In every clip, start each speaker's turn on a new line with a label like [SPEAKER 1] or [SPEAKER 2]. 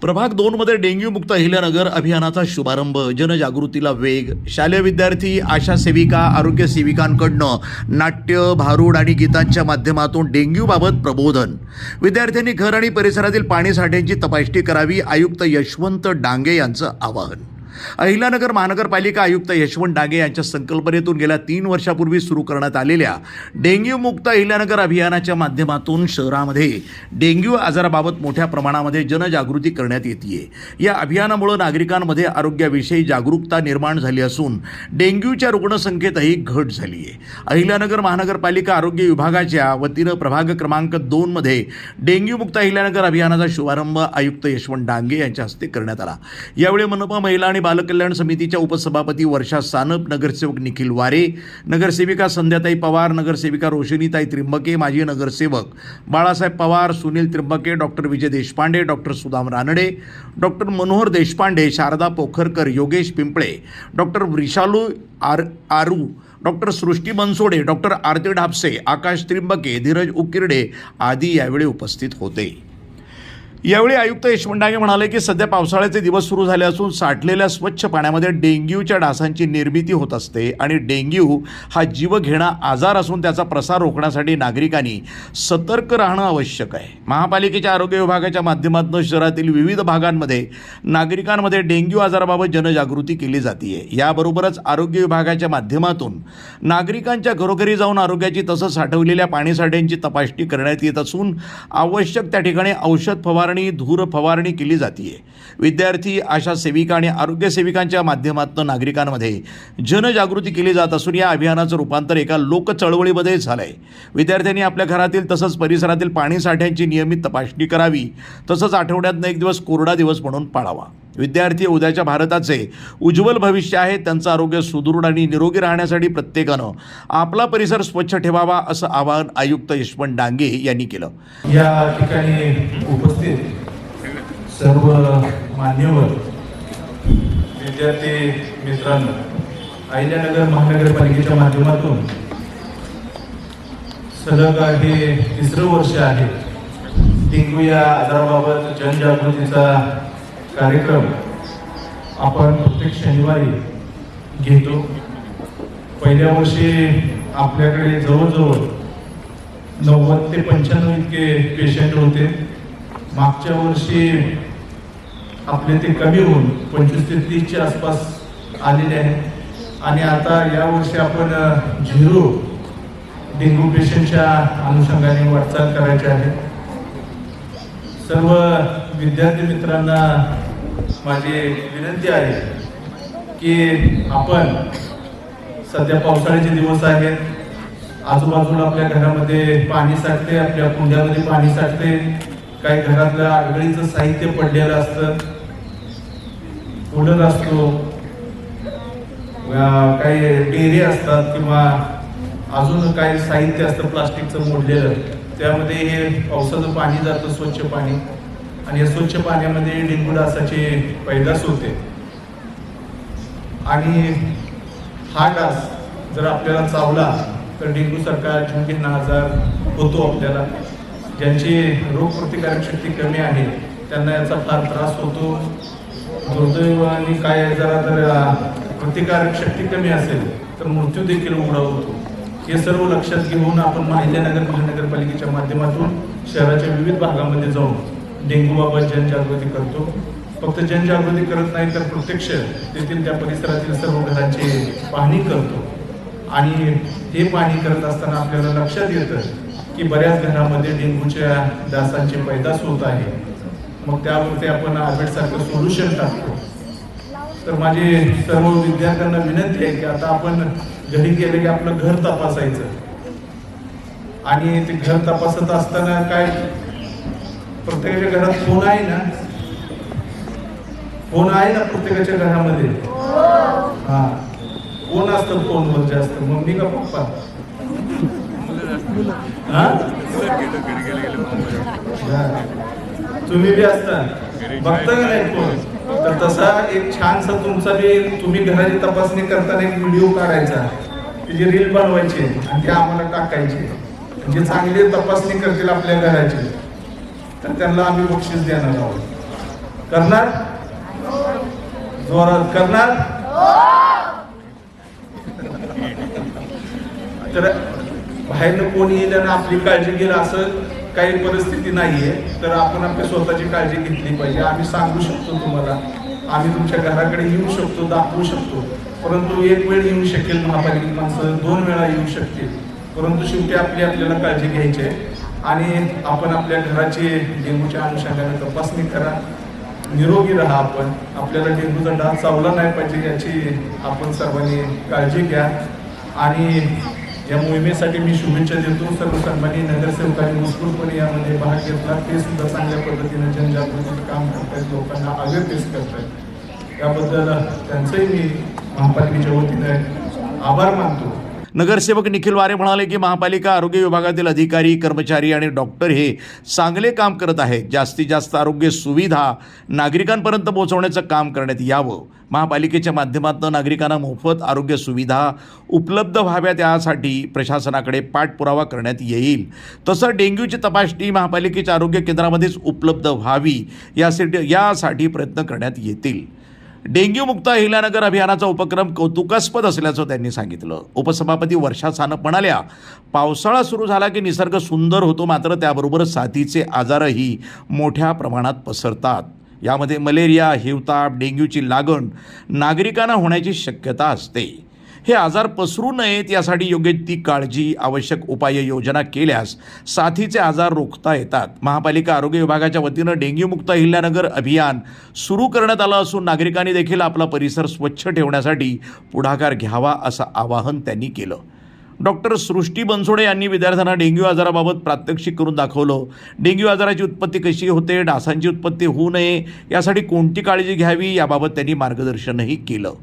[SPEAKER 1] प्रभाग 2 मध्ये डेंग्यू मुक्त अहिल्यानगर अभियानाचा शुभारंभ, जनजागृतीला वेग, शालेय विद्यार्थी, आशा सेविका, आरोग्य सेविकांकडनं नाट्य, भारूड आणि गीतांच्या माध्यमातून डेंग्यूबाबत प्रबोधन. विद्यार्थ्यांनी घर आणि परिसरातील पाणी साठ्यांची तपासणी करावी, आयुक्त यशवंत डांगे यांचं आवाहन. अहिल्यानगर महानगरपालिका आयुक्त यशवंत डांगे यांच्या संकल्पनेतून गेल्या 3 वर्षापूर्वी सुरू करण्यात आलेल्या डेंग्यू मुक्त अहिल्यानगर अभियानाच्या माध्यमातून शहरामध्ये डेंग्यू आजाराबाबत मोठ्या प्रमाणामध्ये जनजागृती करण्यात येते. या अभियानामुळे नागरिकांमध्ये आरोग्याविषयी जागरूकता निर्माण झाली असून डेंग्यूच्या रुग्णसंख्येतही घट झाली आहे. अहिल्यानगर महानगरपालिका आरोग्य विभागाच्या वतीनं प्रभाग क्रमांक 2 मध्ये डेंग्यू मुक्त अहिल्यानगर अभियानाचा शुभारंभ आयुक्त यशवंत डांगे यांच्या हस्ते करण्यात आला. यावेळी मनपा महिला आणि बालकल्याण समितीच्या उपसभापती वर्षा सानप, नगरसेवक निखिल वारे, नगरसेविका संध्याताई पवार, नगरसेविका रोशनीताई त्रिंबके, माजी नगरसेवक Balasaheb Pawar, Sunil Trimbake, doctor Vijay Deshpande, doctor Sudam Ranade, doctor Manohar Deshpande, Sharada Pokharkar, Yogesh Pimple, doctor Vrushalu Aaru, doctor Srushti Bansode, doctor Aarti Dhapse, Akash Trimbake, Dheeraj Ukirde आदी यावेळी उपस्थित होते. यावेळी आयुक्त यशवंत डांगे म्हणाले की सध्या पावसाळ्याचे दिवस सुरू झाले असून साठलेल्या स्वच्छ पाण्यामध्ये डेंग्यूच्या डासांची निर्मिती होत असते आणि डेंग्यू हा जीवघेणा आजार असून त्याचा प्रसार रोखण्यासाठी नागरिकांनी सतर्क राहणं आवश्यक आहे. महापालिकेच्या आरोग्य विभागाच्या माध्यमातून शहरातील विविध भागांमध्ये नागरिकांमध्ये डेंग्यू आजाराबाबत जनजागृती केली जाते. याबरोबरच आरोग्य विभागाच्या माध्यमातून नागरिकांच्या घरोघरी जाऊन आरोग्याची तसंच साठवलेल्या पाणीसाठ्यांची तपासणी करण्यात येत असून आवश्यक त्या ठिकाणी औषध फवारणी, धूर फवारणी केली जाते. विद्यार्थी, आशा सेविका आणि आरोग्य सेविकांच्या माध्यमातून नागरिकांमध्ये जनजागृती केली जात असून या अभियानाचं रूपांतर एका लोक चळवळीमध्ये झालं आहे. विद्यार्थ्यांनी आपल्या घरातील तसंच परिसरातील पाणी साठ्यांची नियमित तपासणी करावी, तसंच आठवड्यातनं एक दिवस कोरडा दिवस म्हणून पाळावा. विद्यार्थी उद्याच्या भारताचे उज्ज्वल भविष्य आहे. त्यांचं आरोग्य सुदृढ आणि निरोगी राहण्यासाठी प्रत्येकानं आपला परिसर स्वच्छ ठेवावा, असं आवाहन आयुक्त यशवंत डांगे यांनी केलं.
[SPEAKER 2] या ठिकाणी उपस्थित सर्व मान्यवर विद्यार्थी मित्रांनो, अहिल्यानगर महानगरपालिकेच्या माध्यमातून सलग हे 3रं वर्ष आहे डेंग्यू या आजाराबाबत जनजागृतीचा कार्यक्रम आपण प्रत्येक शनिवारी घेतो. पहिल्या वर्षी आपल्याकडे जवळजवळ 90 ते 95 इतके पेशंट होते. मागच्या वर्षी आपले ते कमी होऊन 25 ते 30च्या आसपास आलेले आहेत आणि आता यावर्षी आपण 0 डेंग्यू पेशंटच्या अनुषंगाने वाटचाल करायची आहे. सर्व विद्यार्थी मित्रांना माझी विनंती आहे की आपण सध्या पावसाळ्याचे दिवस आहेत, आजूबाजूला आपल्या घरामध्ये पाणी साठते, आपल्या कुंड्यामध्ये पाणी साठते, काही घरातलं आडगळीचं साहित्य पडलेलं असतं, कूलर असतो, काही डेरे असतात किंवा अजून काही साहित्य असतं प्लास्टिकचं मोडलेलं, त्यामध्ये हे पावसाचं पाणी जातं, स्वच्छ पाणी, आणि या स्वच्छ पाण्यामध्ये डेंग्यू डासाची पैदास होते. आणि हा डास जर आपल्याला चावला तर डेंग्यू सारखा जीवघेणा आजार होतो. आपल्याला ज्यांची रोगप्रतिकारक शक्ती कमी आहे त्यांना याचा फार त्रास होतो. दुर्दैवाने काय जरा जर प्रतिकारक शक्ती कमी असेल तर मृत्यू देखील उघडा होतो. हे सर्व लक्षात घेऊन आपण अहिल्यानगर महानगरपालिकेच्या माध्यमातून शहराच्या विविध भागामध्ये जाऊन डेंग्यूबाबत जनजागृती करतो. फक्त जनजागृती करत नाही तर प्रत्यक्ष तेथील त्या परिसरातील सर्व घरांची पाहणी करतो. आणि हे पाहणी करत असताना आपल्याला लक्षात येतं की बऱ्याच घरामध्ये डेंग्यूच्या डासांची पैदास होत आहे. मग त्यावरती आपण आर्बेटसारखं सोल्युशन टाकतो. तर माझी सर्व विद्यार्थ्यांना विनंती आहे की आता आपण घरी गेले की आपलं घर तपासायचं. आणि ते घर तपासत असताना काय प्रत्येकाच्या घरात फोन आहे ना, फोन आहे ना प्रत्येकाच्या घरामध्ये. हा, कोण असतं फोनवर जास्त, मम्मी का पप्पा? तुम्ही बी असता बघता का नाही फोन? तर तसा एक छानसा तुमचा बी, तुम्ही घराची तपासणी करताना एक व्हिडिओ काढायचा, त्याची रील बनवायची आणि ते आम्हाला टाकायचे. जे चांगली तपासणी करतील आपल्या घराची तर त्यांना आम्ही बक्षीस देणार आहोत. करणार? जोरात करणार? तर बाहेरनं कोणी येईल आणि आपली काळजी घेईल असं काही परिस्थिती नाहीये. तर आपण आपली स्वतःची काळजी घेतली पाहिजे. आम्ही सांगू शकतो तुम्हाला, आम्ही तुमच्या घराकडे येऊ शकतो, दाखवू शकतो, परंतु एक वेळ येऊ शकेल महापालिकेची माणसं, 2 वेळा येऊ शकतील, परंतु शेवटी आपल्याला काळजी घ्यायची आहे. आणि आपण आपल्या घराची डेंग्यूच्या अनुषंगाने तपासणी करा, निरोगी राहा. आपल्याला डेंग्यूचा डास चावला नाही पाहिजे याची आपण सर्वांनी काळजी घ्या. आणि या मोहिमेसाठी मी शुभेच्छा देतो. सर्व सन्माननीय नगरसेवकांनी उत्स्फूर्तपणे यामध्ये भाग घेतला. ते सुद्धा चांगल्या पद्धतीने जनजागृतीचं काम करतायत, लोकांना अवेअरनेस करतायत. त्याबद्दल त्यांचंही मी महापालिकेच्या वतीने आभार मानतो.
[SPEAKER 1] नगरसेवक निखिल वारे म्हणाले की महापालिका आरोग्य विभागातील अधिकारी, कर्मचारी आणि डॉक्टर हे चांगले काम करत आहेत. जास्तीत जास्त आरोग्य सुविधा नागरिकांपर्यंत पोहोचवण्याचं काम करण्यात यावं. महापालिकेच्या माध्यमातून नागरिकांना मोफत आरोग्य सुविधा उपलब्ध व्हाव्यात यासाठी प्रशासनाकडे पाठपुरावा करण्यात येईल. तसं डेंग्यूची तपासणी महापालिकेच्या आरोग्य केंद्रामध्येच उपलब्ध व्हावी यासाठी प्रयत्न करण्यात येतील. डेंग्यू मुक्त अहिल्यानगर अभियानाचा उपक्रम कौतुकास्पद असल्याचं त्यांनी सांगितलं. उपसभापती वर्षा सानप म्हणाल्या, पावसाळा सुरू झाला की निसर्ग सुंदर होतो, मात्र त्याबरोबर साथीचे आजारही मोठ्या प्रमाणात पसरतात. यामध्ये मलेरिया, हिवताप, डेंग्यूची लागण नागरिकांना होण्याची शक्यता असते. हे आजार पसरू नयेत यासाठी योग्य ती काळजी, आवश्यक उपाययोजना केल्यास साथीचे आजार रोखता येतात. महापालिका आरोग्य विभागाच्या वतीनं डेंग्यूमुक्त अहिल्यानगर अभियान सुरू करण्यात आलं असून नागरिकांनी देखील आपला परिसर स्वच्छ ठेवण्यासाठी पुढाकार घ्यावा असं आवाहन त्यांनी केलं. डॉक्टर सृष्टी बनसोडे यांनी विद्यार्थ्यांना डेंग्यू आजाराबाबत प्रात्यक्षिक करून दाखवलं. डेंग्यू आजाराची उत्पत्ती कशी होते, डासांची उत्पत्ती होऊ नये यासाठी कोणती काळजी घ्यावी याबाबत त्यांनी मार्गदर्शनही केलं.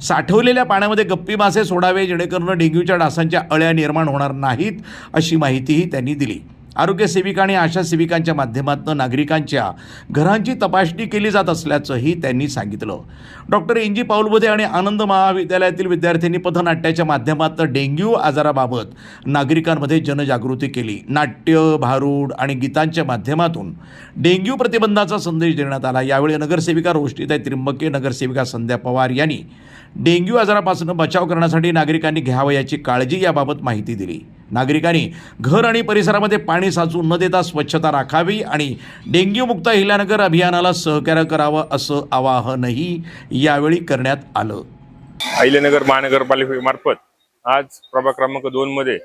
[SPEAKER 1] साठवलेल्या पाण्यामध्ये गप्पी मासे सोडावे जेणेकरून डेंग्यूच्या डासांच्या अळ्या निर्माण होणार नाहीत अशी माहितीही त्यांनी दिली. आरोग्य सेविका आणि आशा सेविकांच्या माध्यमातून नागरिकांच्या घरांची तपासणी केली जात असल्याचंही त्यांनी सांगितलं. डॉक्टर इंजी पाऊलबुधे आणि आनंद महाविद्यालयातील विद्यार्थ्यांनी पथनाट्याच्या माध्यमातून डेंग्यू आजाराबाबत नागरिकांमध्ये जनजागृती केली. नाट्य, भारूड आणि गीतांच्या माध्यमातून डेंग्यू प्रतिबंधाचा संदेश देण्यात आला. यावेळी नगरसेविका रोष्टीताई त्रिंबके, नगरसेविका संध्या पवार यांनी डेंग्यू आजारापासून बचाव करण्यासाठी नागरिकांनी घ्यावयाची काळजी याबाबत माहिती दिली. नागरिकांनी घर आणि परिसरामध्ये पाणी साचू न देता स्वच्छता राखावी आणि डेंग्यू मुक्त अहिल्यानगर अभियानाला सहकार्य करावं असं आवाहनही यावेळी करण्यात आलं.
[SPEAKER 3] अहिल्यानगर महानगरपालिकेमार्फत आज प्रभाग क्रमांक 2 मध्ये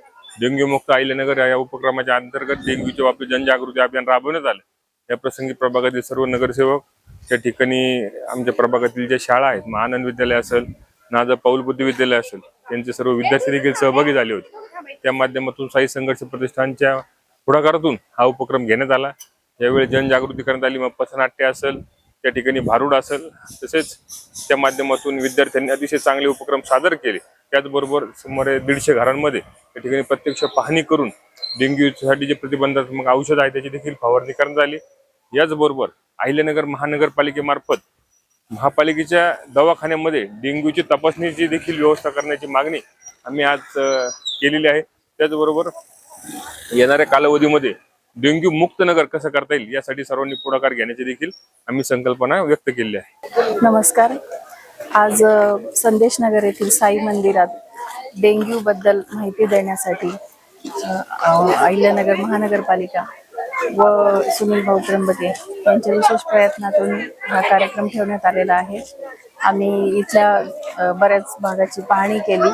[SPEAKER 3] डेंग्यू मुक्त अहिल्यानगर या उपक्रमाच्या अंतर्गत डेंग्यूच्या बाबतीत जनजागृती अभियान राबवण्यात आलं. या प्रसंगी प्रभागातील सर्व नगरसेवक, त्या ठिकाणी आमच्या प्रभागातील ज्या शाळा आहेत, आनंद विद्यालय असेल, नाजा पाऊलबुद्धे विद्यालय असेल, त्यांचे सर्व विद्यार्थी देखील सहभागी झाले होते. त्या माध्यमातून साई संघर्ष प्रतिष्ठानच्या पुढाकारातून हा उपक्रम घेण्यात आला. यावेळी जनजागृती करण्यात आली. मग पथनाट्य असेल, त्या ठिकाणी भारूड असेल, तसेच त्या माध्यमातून विद्यार्थ्यांनी अतिशय चांगले उपक्रम सादर केले. त्याचबरोबर सुमारे 150 घरांमध्ये त्या ठिकाणी प्रत्यक्ष पाहणी करून डेंग्यूसाठी जे प्रतिबंधात्मक औषध आहे त्याची देखील फवारणी करण्यात आली. याचबरोबर अहिल्यानगर महानगरपालिकेमार्फत महापालिकेच्या दवाखान्यामध्ये डेंग्यूची तपासणीची देखील व्यवस्था करण्याची मागणी आम्ही आज केलेली आहे. त्याचबरोबर येणाऱ्या कालावधीमध्ये डेंग्यू मुक्त नगर कसं करता येईल यासाठी सर्वांनी पुढाकार घेण्याची देखील आम्ही संकल्पना व्यक्त केली आहे.
[SPEAKER 4] नमस्कार. आज संदेश नगर येथील साई मंदिरात डेंग्यू बद्दल माहिती देण्यासाठी अहिल्यानगर महानगरपालिका व सुनील भाऊ त्र्यंबके यांच्या विशेष प्रयत्नातून हा कार्यक्रम ठेवण्यात आलेला आहे. आम्ही इथल्या बऱ्याच भागाची पाहणी केली,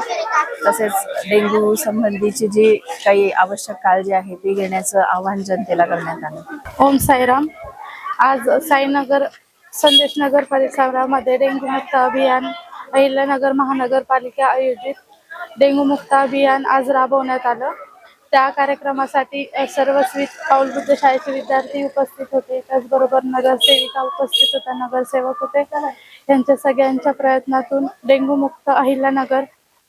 [SPEAKER 4] तसेच डेंग्यू संबंधीची जी काही आवश्यक काळजी आहे ती घेण्याचं आवाहन जनतेला करण्यात आलं.
[SPEAKER 5] ओम साईराम. आज साईनगर संदेश नगर परिसरामध्ये डेंग्यू मुक्त अभियान अहिल्यानगर महानगरपालिका आयोजित डेंग्यू मुक्त अभियान आज राबवण्यात आलं. त्या कार्यक्रमासाठी सर्वस्वी पाऊलबुद्धे शाळेचे विद्यार्थी उपस्थित होते, त्याचबरोबर नगरसेविका उपस्थित होत्या, नगरसेवक होते. यांच्या सगळ्यांच्या प्रयत्नातून डेंग्यू मुक्त अहिल्यानगर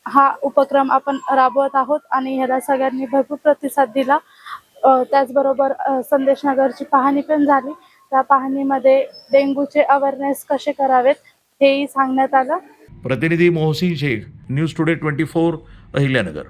[SPEAKER 5] हा उपक्रम आपण राबवत आहोत आणि ह्याला सगळ्यांनी भरपूर प्रतिसाद दिला. त्याचबरोबर संदेश नगरची पाहणी पण झाली. त्या पाहणीमध्ये डेंग्यूचे अवेअरनेस कसे करावेत हेही सांगण्यात आलं.
[SPEAKER 1] प्रतिनिधी मोहसिन शेख, न्यूज टुडे 24, अहिल्यानगर.